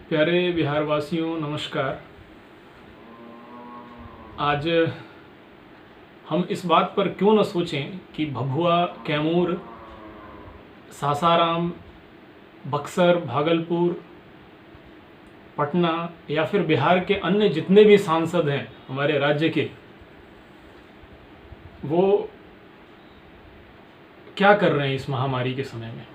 प्यारे बिहारवासियों नमस्कार। आज हम इस बात पर क्यों न सोचें कि भभुआ, कैमूर, सासाराम, बक्सर, भागलपुर, पटना या फिर बिहार के अन्य जितने भी सांसद हैं हमारे राज्य के, वो क्या कर रहे हैं इस महामारी के समय में।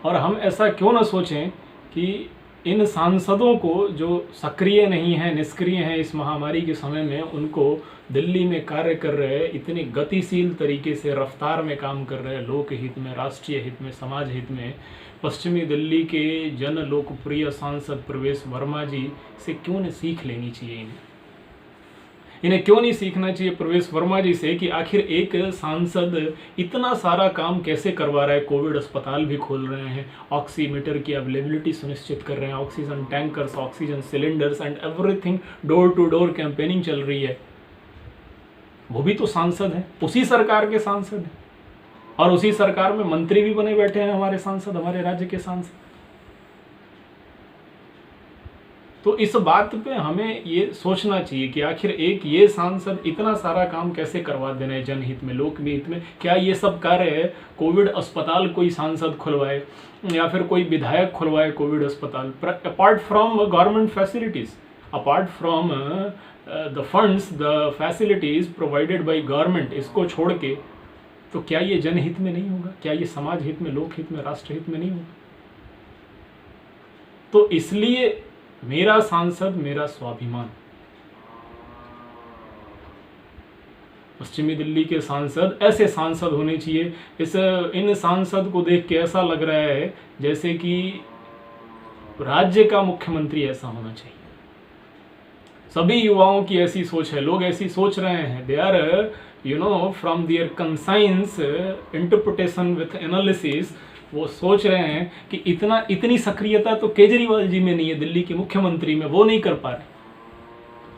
और हम ऐसा क्यों न सोचें कि इन सांसदों को जो सक्रिय नहीं हैं, निष्क्रिय हैं इस महामारी के समय में, उनको दिल्ली में कार्य कर रहे, इतने गतिशील तरीके से रफ्तार में काम कर रहे, लोक हित में, राष्ट्रीय हित में, समाज हित में, पश्चिमी दिल्ली के जन लोकप्रिय सांसद प्रवेश वर्मा जी से क्यों न सीख लेनी चाहिए। इन्हें क्यों नहीं सीखना चाहिए प्रवेश वर्मा जी से कि आखिर एक सांसद इतना सारा काम कैसे करवा रहा है। कोविड अस्पताल भी खोल रहे हैं, ऑक्सीमीटर की अवेलेबिलिटी सुनिश्चित कर रहे हैं, oxygen tankers, oxygen cylinders and everything, door to door campaigning चल रही है। वो भी तो सांसद हैं, उसी सरकार के सांसद हैं, और उसी सरकार में मंत्री भी बने बैठे हैं हमारे सांसद, हमारे राज्य के सांसद। तो इस बात पे हमें ये सोचना चाहिए कि आखिर एक ये सांसद इतना सारा काम कैसे करवा देना है जनहित में, लोक हित में। क्या ये सब कार्य है कोविड अस्पताल कोई सांसद खुलवाए या फिर कोई विधायक खुलवाए कोविड अस्पताल, apart from government facilities, apart from the funds, the facilities provided by government, इसको छोड़ के तो क्या ये जनहित में नहीं होगा? क्या ये समाज हित में, लोक हित में, राष्ट्र हित में नहीं होगा? तो इसलिए मेरा सांसद मेरा स्वाभिमान। पश्चिमी दिल्ली के सांसद ऐसे सांसद होने चाहिए। इन सांसद को देख के ऐसा लग रहा है जैसे कि राज्य का मुख्यमंत्री ऐसा होना चाहिए। सभी युवाओं की ऐसी सोच है, लोग ऐसी सोच रहे हैं। They are from their conscience interpretation with analysis, वो सोच रहे हैं कि इतनी सक्रियता तो केजरीवाल जी में नहीं है, दिल्ली के मुख्यमंत्री में, वो नहीं कर पा रहे।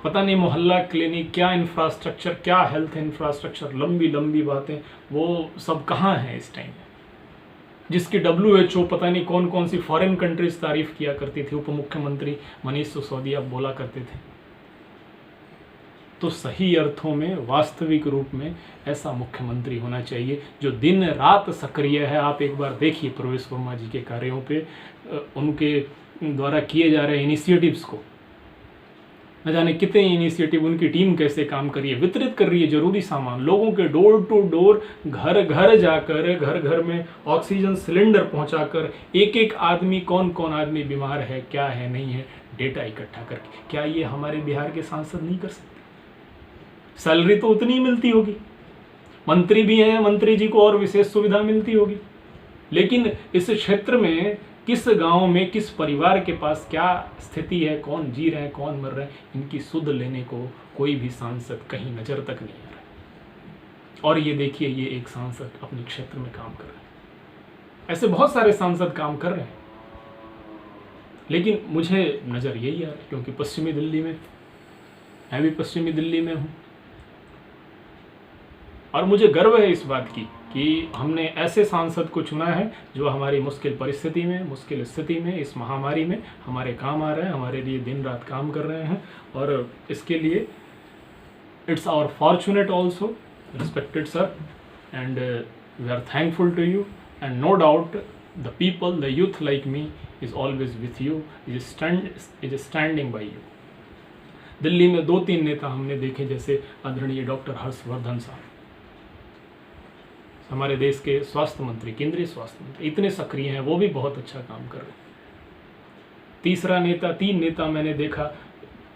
पता नहीं मोहल्ला क्लिनिक, क्या इंफ्रास्ट्रक्चर, क्या हेल्थ इंफ्रास्ट्रक्चर, लंबी लंबी बातें, वो सब कहाँ हैं इस टाइम में, जिसकी WHO पता नहीं कौन कौन सी फॉरेन कंट्रीज तारीफ किया करती थी। उप मुख्यमंत्री मनीष सिसोदिया बोला करते थे। तो सही अर्थों में, वास्तविक रूप में ऐसा मुख्यमंत्री होना चाहिए जो दिन रात सक्रिय है। आप एक बार देखिए प्रवेश वर्मा जी के कार्यों पे, उनके द्वारा किए जा रहे इनिशिएटिव्स को, न जाने कितने इनिशिएटिव उनकी टीम कैसे काम कर रही है, वितरित कर रही है जरूरी सामान लोगों के डोर टू डोर, घर घर जाकर, घर घर में ऑक्सीजन सिलेंडर पहुंचाकर, एक एक आदमी, कौन कौन आदमी बीमार है, क्या है, नहीं है, डेटा इकट्ठा करके। क्या ये हमारे बिहार के सांसद नहीं कर सकते? सैलरी तो उतनी ही मिलती होगी, मंत्री भी हैं, मंत्री जी को और विशेष सुविधा मिलती होगी, लेकिन इस क्षेत्र में किस गांव में किस परिवार के पास क्या स्थिति है, कौन जी रहे हैं, कौन मर रहे हैं, इनकी सुध लेने को कोई भी सांसद कहीं नजर तक नहीं आ रहा है। और ये देखिए, ये एक सांसद अपने क्षेत्र में काम कर रहे हैं। ऐसे बहुत सारे सांसद काम कर रहे हैं, लेकिन मुझे नज़र यही आ रहा है क्योंकि पश्चिमी दिल्ली में, मैं भी पश्चिमी दिल्ली में हूँ, और मुझे गर्व है इस बात की कि हमने ऐसे सांसद को चुना है जो हमारी मुश्किल परिस्थिति में, मुश्किल स्थिति में, इस महामारी में हमारे काम आ रहे हैं, हमारे लिए दिन रात काम कर रहे हैं। और इसके लिए it's our fortunate also, respected sir, and we are thankful to you, and no doubt the people, the youth like me is always with you, is standing by you. Delhi में 2-3 नेता हमने देखे, जैसे आदरणीय डॉक्टर हर्षवर्धन साहब, हमारे देश के स्वास्थ्य मंत्री, केंद्रीय स्वास्थ्य मंत्री, इतने सक्रिय हैं, वो भी बहुत अच्छा काम कर रहे हैं। 3 नेता मैंने देखा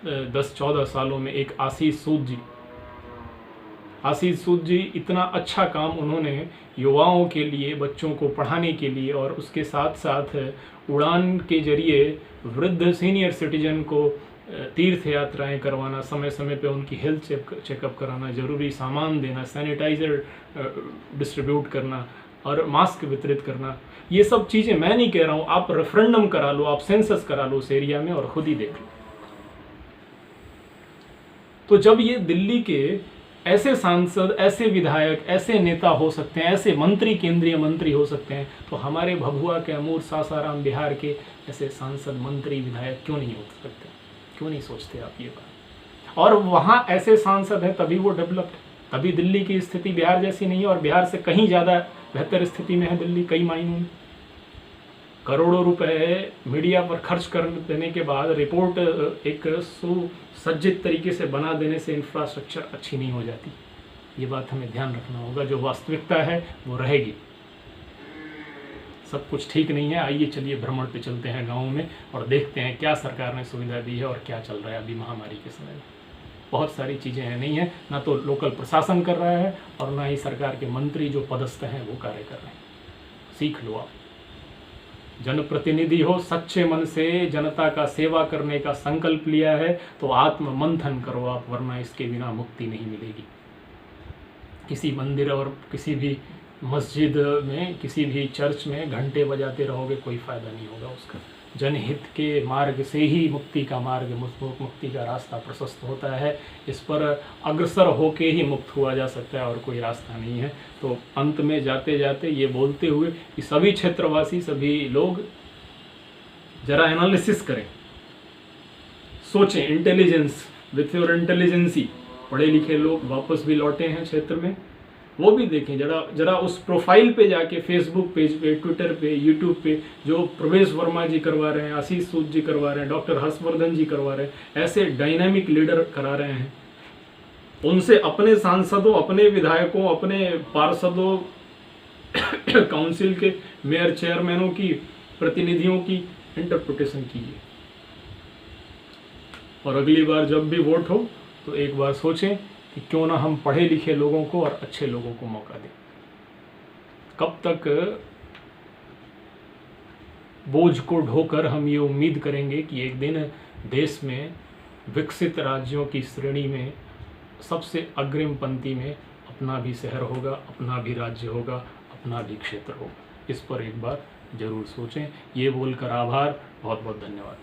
10-14 सालों में। एक आशीष सूद जी, इतना अच्छा काम उन्होंने युवाओं के लिए, बच्चों को पढ़ाने के लिए, और उसके साथ साथ उड़ान के जरिए वृद्ध सीनियर सिटीजन को तीर्थ यात्राएं करवाना, समय समय पे उनकी हेल्थ चेकअप कराना, ज़रूरी सामान देना, सैनिटाइज़र डिस्ट्रीब्यूट करना और मास्क वितरित करना, ये सब चीज़ें मैं नहीं कह रहा हूँ। आप रेफरेंडम करा लो, आप सेंसस करा लो उस एरिया में, और खुद ही देख लो। तो जब ये दिल्ली के ऐसे सांसद, ऐसे विधायक, ऐसे नेता हो सकते हैं, ऐसे मंत्री, केंद्रीय मंत्री हो सकते हैं, तो हमारे भभुआ, कैमूर, सासाराम, बिहार के ऐसे सांसद, मंत्री, विधायक क्यों नहीं हो सकते? क्यों नहीं सोचते आप ये बात? और वहाँ ऐसे सांसद हैं तभी वो डेवलप्ड, तभी दिल्ली की स्थिति बिहार जैसी नहीं है, और बिहार से कहीं ज़्यादा बेहतर स्थिति में है दिल्ली कई मायनों में। करोड़ों रुपए मीडिया पर खर्च कर देने के बाद रिपोर्ट एक सुसज्जित तरीके से बना देने से इंफ्रास्ट्रक्चर अच्छी नहीं हो जाती। ये बात हमें ध्यान रखना होगा। जो वास्तविकता है वो रहेगी। सब कुछ ठीक नहीं है। आइए चलिए भ्रमण पे चलते हैं गाँव में और देखते हैं क्या सरकार ने सुविधा दी है और क्या चल रहा है अभी महामारी के समय में। बहुत सारी चीज़ें हैं, नहीं है, ना तो लोकल प्रशासन कर रहा है और ना ही सरकार के मंत्री जो पदस्थ हैं वो कार्य कर रहे हैं। सीख लो आप। जनप्रतिनिधि हो, सच्चे मन से जनता का सेवा करने का संकल्प लिया है तो आत्म मंथन करो आप, वरना इसके बिना मुक्ति नहीं मिलेगी। किसी मंदिर और किसी भी मस्जिद में, किसी भी चर्च में घंटे बजाते रहोगे, कोई फायदा नहीं होगा उसका। जनहित के मार्ग से ही मुक्ति का मार्ग, मुक्ति का रास्ता प्रशस्त होता है। इस पर अग्रसर होके ही मुक्त हुआ जा सकता है और कोई रास्ता नहीं है। तो अंत में जाते जाते ये बोलते हुए कि सभी क्षेत्रवासी, सभी लोग जरा एनालिसिस करें, सोचें, इंटेलिजेंस, विथ योर इंटेलिजेंसी। पढ़े लिखे लोग वापस भी लौटे हैं क्षेत्र में, वो भी देखें जरा उस प्रोफाइल पे जाके, फेसबुक पेज पे, ट्विटर पे, यूट्यूब पे जो प्रवेश वर्मा जी करवा रहे हैं, आशीष सूद जी करवा रहे हैं, डॉक्टर हर्षवर्धन जी करवा रहे हैं, ऐसे डायनामिक लीडर करा रहे हैं। उनसे अपने सांसदों, अपने विधायकों, अपने पार्षदों, काउंसिल के मेयर, चेयरमैनों की, प्रतिनिधियों की इंटरप्रिटेशन कीजिए। और अगली बार जब भी वोट हो तो एक बार सोचें कि क्यों ना हम पढ़े लिखे लोगों को और अच्छे लोगों को मौका दें। कब तक बोझ को ढोकर हम ये उम्मीद करेंगे कि एक दिन देश में विकसित राज्यों की श्रेणी में सबसे अग्रिम पंक्ति में अपना भी शहर होगा, अपना भी राज्य होगा, अपना भी क्षेत्र होगा। इस पर एक बार जरूर सोचें। ये बोलकर आभार, बहुत बहुत धन्यवाद।